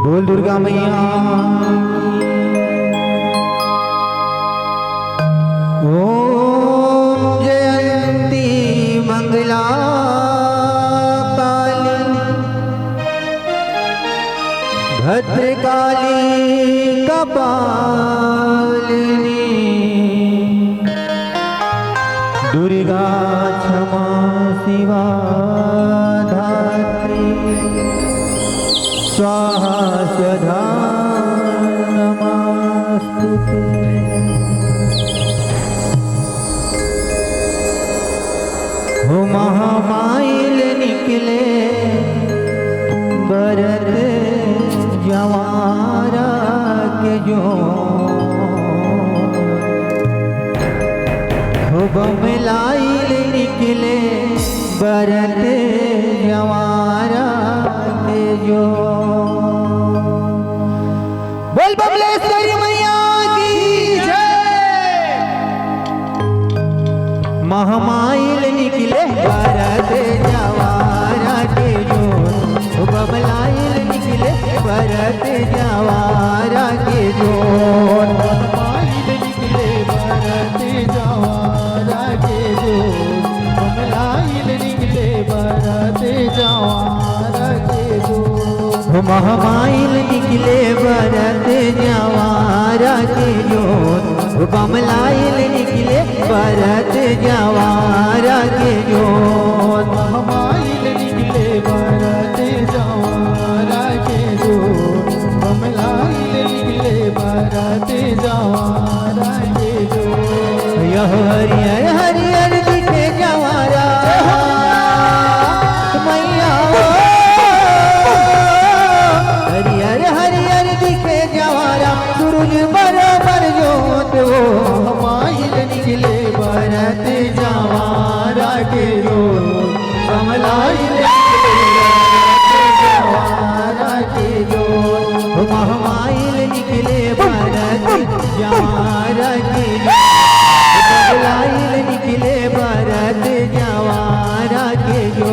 बोल दुर्गा मैया। ओम जयंती मंगला काली भद्रकाली कपालिनी दुर्गा क्षमा शिवा धात्री स्वाहा स्वधा नमस्तुते। हो महामाइल निकले बरत जवारा के जो हो बमलाइल निकले बरत जवारा के जो। बोल बबलेश्वरी मैया की जय। महामाइल निकले बरत जवारा के जो हो बमलाइल निकले बरत जवारा के जो। महामाइल निकले बरत जवारा के जो बमलाइल निकले बरत जवारा के जो। महामाइल निकले बरत जवारा के जो बमलाइल निकले बरत जवारा के जो। महामाइल निकले बरत जवारा के जो बमलाइल निकले बरत जवारा के जो। यह हरियर हरियर दिखे जवारा मैया हरियर हरियर दिखे जवारा सूरज बराबर जोत वो। महामाइल निकले बरत जवारा के जो बमलाइल जवारा के जो। महामाइल निकले बरत जवारा के जो बमलाइल निकले बरत जवारा के जो।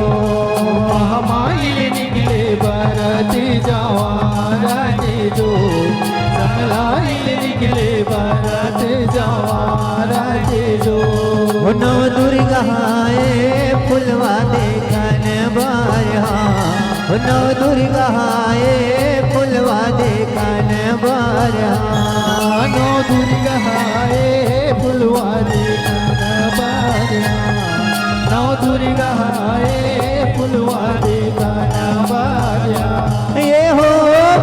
महामाइल निकले बरत जवारा के जो बमलाइल निकले बरत जवारा के जो। नव दुर्गा है फुलवा देखन बारहा नव दुर्गा है फुलवा देखन बारहा। नौ दुर्गा है फुलवा देखन बारहा नौ दुर्गा है फुलवा देखन बारहा। ये हो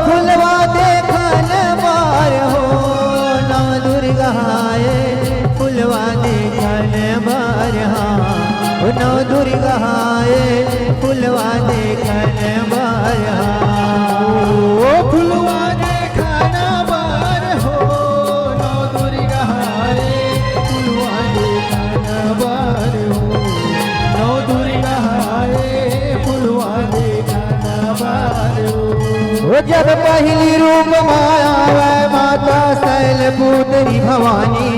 फुलवा देखन बार हो नव दुर्गा है फुलवा देखन बारहा नव दुर्गा है फुलवा देखन बारहा। ओ फुलवा देखन बार हो नौ दुर्गा है फुलवा देखन बार हो नौ दुर्गा है फुलवा देखन बार हो। जब पहली रूप माया वै माता शैलपुत्री भवानी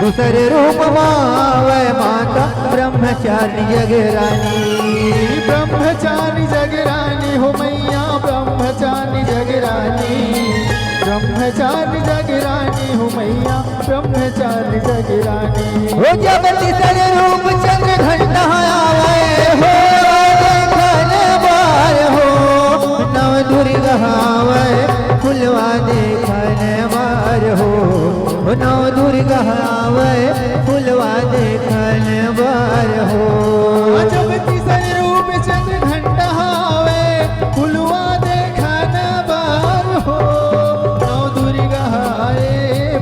दूसरे रूप मावै माता ब्रह्मचारी जगरानी। ब्रह्मचारी जगरानी हो मैया ब्रह्मचारी जगरानी ब्रह्मचारी जगरानी हो मैया ब्रह्मचारी जगरानी। हो जब तीसरे रूप चंद्र घंटा आवे हो देखन बार हो नव दुर्गा आवे फुलवा देखन बार हो नव दुर्गा आवे फुलवा देखन बार हो। जब तीसरे रूप चंद्र घंटा आवे फुलवा देखन बार हो नौ दुर्गा आए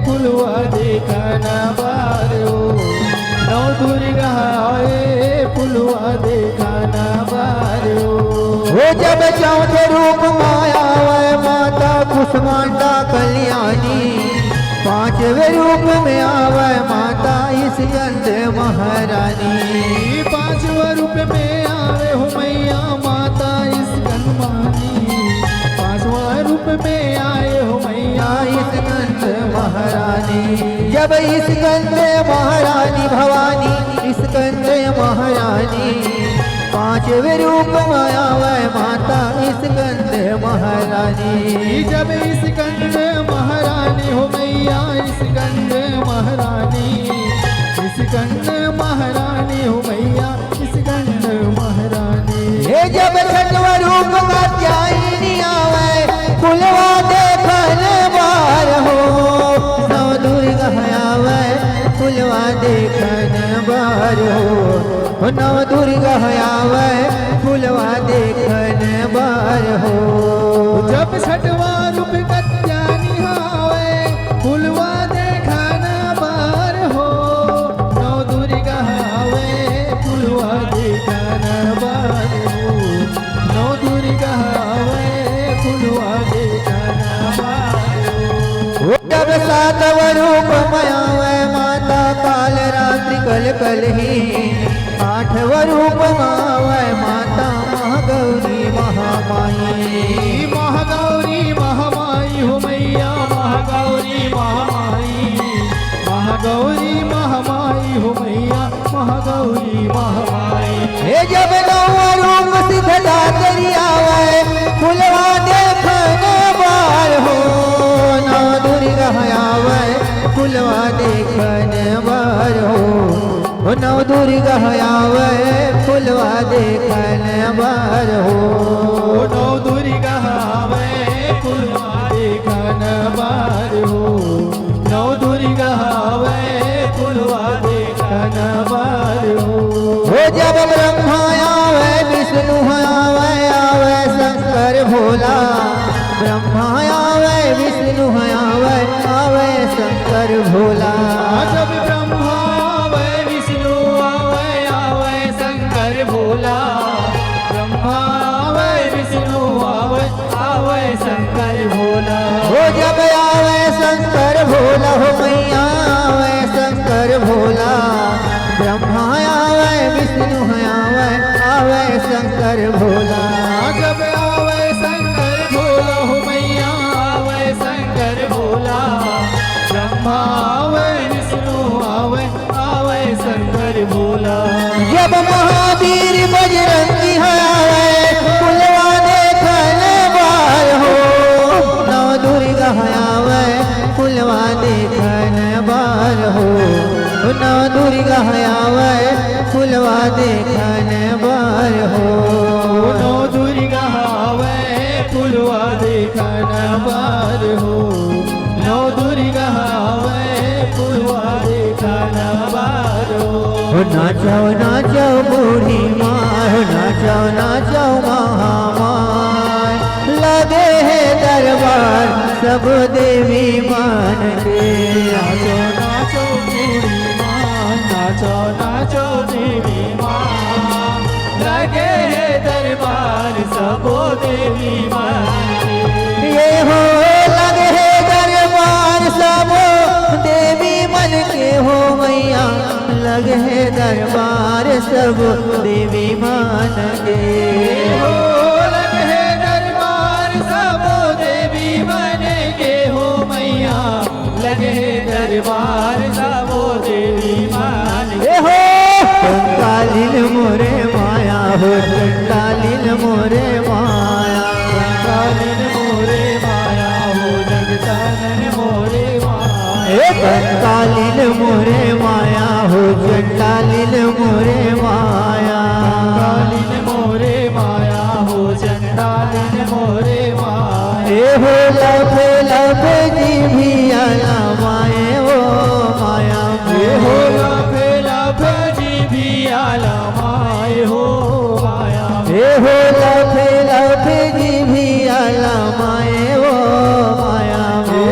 फुलवा देखन बार हो नौ दुर्गा आए फुलवा देखन बार हो। जब चौथे रूप माया वै माता कुष्मांडा कल्याणी पांचवें रूप में आवे माता इस गंध महारानी। पांचवा रूप में आवे हो मैया माता इस गंधमानी पांचवा रूप में आए हो मैया इस गंध महारानी। जब इस गंध महारानी भवानी इस गंध महारानी पांच पांचवे रूप माया वै माता स्कंद महारानी। जब स्कंद महारानी हो मैया स्कंद महारानी, स्कंद महारानी हो मैया स्कंद महारानी। हे जब छठवा रूप कात्यायनी आवे फुलवा देखन बार हो, नौ दुर्गा आवे फुलवा देखन बार हो, नौ दुर्गा आवे फुलवा देखन बार हो। जब छठवा रूप कात्यायनी आवे फुलवा देखन बार हो, नौ दुर्गा आवे फुलवा देखन बार हो, नौ दुर्गा आवे फुलवा देखन बार हो। जब सातव रूप मायावे माता काल रात्रि कल कल ही, आठव रूप मावे माता महागौरी महामाई। महागौरी महामाई हो मैया महागौरी महामाई, महागौरी महामाई हो मैया महागौरी महामाई। हे जब नौ रूप सिद्धता करी आवे फुलवा देखन बार हो, नौ दुर्गा आवे फुलवा देखन बार हो, नौ दुर्गा आवे फुलवा देखन बार हो। नौ दुर्गा आवे फुलवा देखन बार हो, नौ दुर्गा आवे फुलवा देखन बार हो। जब ब्रह्मा आवे विष्णु आवे आवे शंकर भोला, ब्रह्मा आवे विष्णु आवे आवे शंकर भोला। जब ब्रह्मा आवे विष्णु आवे आवे शंकर भोला, ब्रह्मा आवे विष्णु आवे आवे शंकर भोला। जब आवे शंकर भोला हो मैया आवे शंकर भोला, ब्रह्मा आवे विष्णु आवे आवे शंकर भोला। जब आवे शंकर भोला हो मैया आवे शंकर भोला, ब्रह्मा आवे विष्णु आवे आवे शंकर भोला। जब महावीर बजरंगी आवे फुलवा देखन बार हो, नौ दुर्गा आवे फुलवा देखन बार हो, नौ दुर्गा आवे फुलवा देखन बार हो। नौ दुर्गा आवे फुलवा देखन बार हो, नौ दुर्गा आवे फुलवा देखन बार हो। नाचो नाचो बूढ़ी माँ, नाचो नाचो महामाय, लगे है दरबार सब देवी मान के। नाचो नाचो बूढ़ी माँ, नाचो नाचो देवी माँ, लगे है दरबार सबो देवी मान के। ये हो लगे है दरबार सब देवी मन के हो मैया, लगे है दरबार सब देवी मान के। हो लगे है दरबार सबो देवी मन के हो मैया, लगे है दरबार सबो देवी मान के। हो कंकालिन मोरे माया हो, कंकालिन मोरे माया, कंकालिन मोरे माया हो, जगतानन मोरे माया। कंकालिन मोरे माया हो, चंडालिन मोरे माया। कंकालिन मोरे माया हो, चंडालिन मोरे माया। हो लफे लफे जी भी आला माए ओ माया। हो लफे लफे जी भी आला माए हो माया। हो लफे लफे जी भी आला माए ओ माया। हो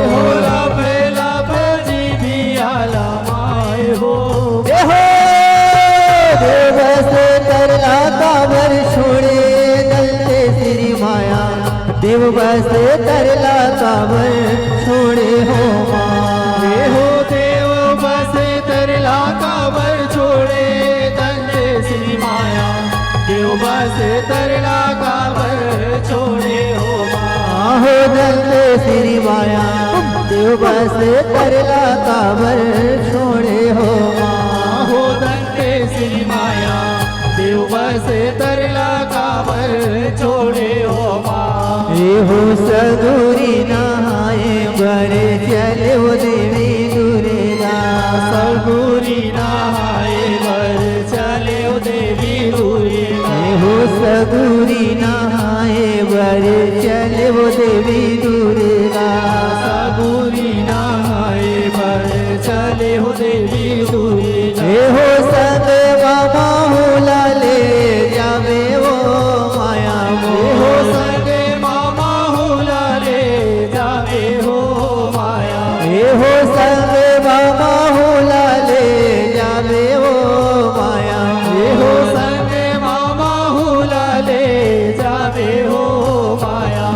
लफे लफे जी भी आला माए हो। देव से तरला काबर छोड़े दलते श्री माया, देव से तरला काबर छोड़े हो माँ। हो देव बसे तरला काबर छोड़े दलते श्री माया, देव बसे तरला काबर छोड़े हो माँ। हो दलते श्री माया, देव से तरला काबर छोड़े हो माँ। हो दंते श्री माया, देव बस से तरला कांवर छोड़े हो माँ। हो सगुरी नहाए बर चले वो देवी दुर्गा। सगुरी नहाए बर चले ओ देवी दुर्गा। हो सगुरी नहाए बर चले वो देवी दुर्गा। सगुरी नहाए बर चले हो देवी दुर्गा। हो संग मामा हुला ले जावे वो माया हो संगे मामा हुला ले जावे हो माया। हो संग मामा हुला ले जावे वो माया। हो संगे मामा हुला ले जावे हो माया।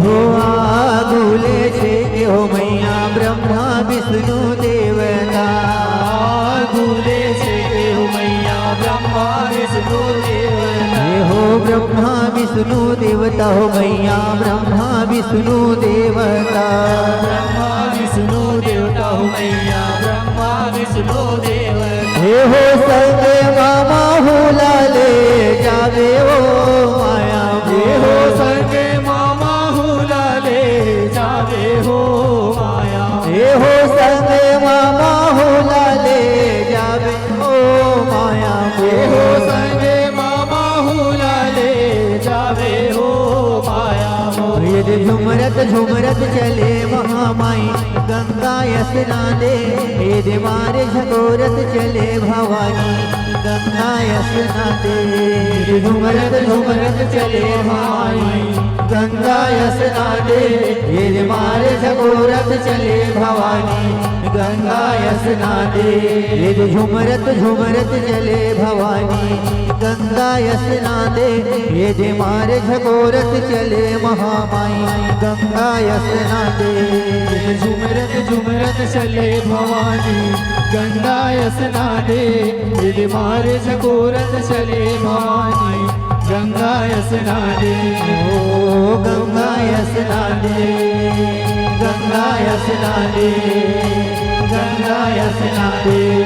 हो आगुले छे हो मैया ब्रह्मा विष्णु देवता। आगुले छे हो मैया ब्रह्मा विष्णु देवता। हो ब्रह्मा विष्णु देवता हो मैया ब्रह्मा विष्णु देवता। ब्रह्मा विष्णु देवता हो मैया ब्रह्मा विष्णु देवता। हो संगे मामा हुला ले जावे वो माया। हो संगे मामा हुला ले जावे हो माया। हो संगे मामा हुला ले जावे ओ माया। हो संगे मामा हुला ले जावे हो माया। ये झुमरत झुमरत चले महामाई गंगा स्नाने। ये मारे झकोरत चले भवानी गंगा स्नाने। झुमरत झुमरत चले महामाई गंगा स्नाने। ये मारे झकोरत चले भवानी गंगा स्नाने। ये झुमरत झुमरत चले भवानी गंगा स्नाने। ये मारे झकोरत चले महामाई गंगा स्नाने। झुमरत झुमरत चले भवानी गंगा स्नाने। यदि मारे झकोरत चले भवानी गंगा स्नाने। ओ गंगा स्नाने गंगा स्नाने गंगा स्नाने।